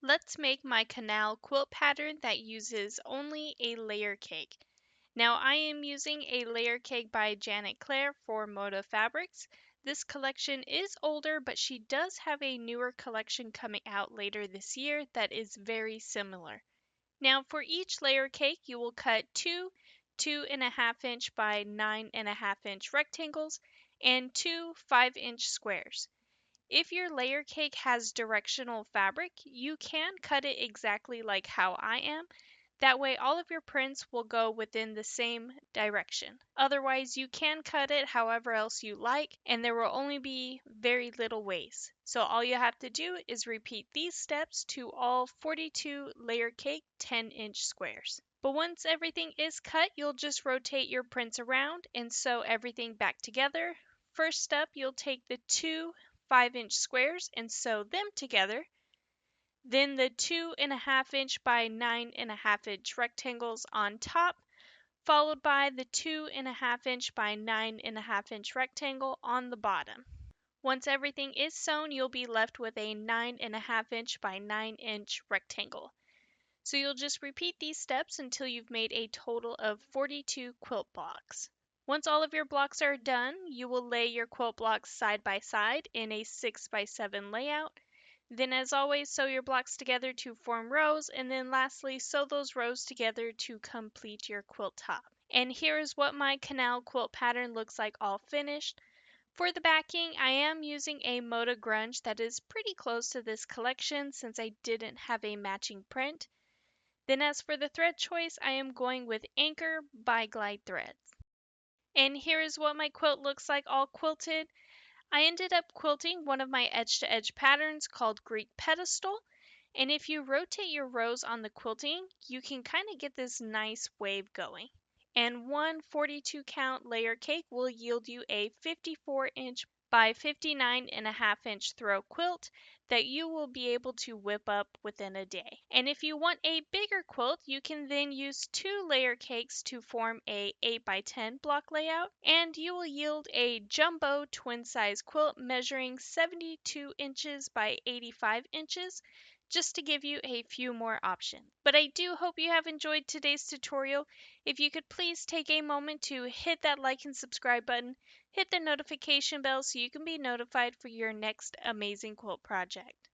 Let's make my Canal quilt pattern that uses only a layer cake. Now I am using a layer cake by Clare for Moda Fabrics. This collection is older, but she does have a newer collection coming out later this year that is very similar. Now for each layer cake, you will cut two 2.5-inch by 9.5-inch rectangles and two 5-inch squares. If your layer cake has directional fabric, you can cut it exactly like how I am. That way all of your prints will go within the same direction. Otherwise, you can cut it however else you like, and there will only be very little waste. So all you have to do is repeat these steps to all 42 layer cake 10-inch squares. But once everything is cut, you'll just rotate your prints around and sew everything back together. First up, you'll take the two 5-inch squares and sew them together. Then the 2.5-inch by 9.5-inch rectangles on top, followed by the 2.5-inch by 9.5-inch rectangle on the bottom. Once everything is sewn, you'll be left with a 9.5-inch by 9-inch rectangle. So you'll just repeat these steps until you've made a total of 42 quilt blocks. Once all of your blocks are done, you will lay your quilt blocks side by side in a 6x7 layout. Then as always, sew your blocks together to form rows, and then lastly, sew those rows together to complete your quilt top. And here is what my Canal quilt pattern looks like all finished. For the backing, I am using a Moda Grunge that is pretty close to this collection since I didn't have a matching print. Then as for the thread choice, I am going with Anchor by Glide Threads. And here is what my quilt looks like all quilted. I ended up quilting one of my edge-to-edge patterns called Greek Pedestal. And if you rotate your rows on the quilting, you can kind of get this nice wave going. And one 42 count layer cake will yield you a 54-inch by 59.5-inch throw quilt that you will be able to whip up within a day. And if you want a bigger quilt, you can then use two layer cakes to form a 8x10 block layout, and you will yield a jumbo twin size quilt measuring 72 inches by 85 inches, just to give you a few more options. But I do hope you have enjoyed today's tutorial. If you could please take a moment to hit that like and subscribe button, hit the notification bell so you can be notified for your next amazing quilt project.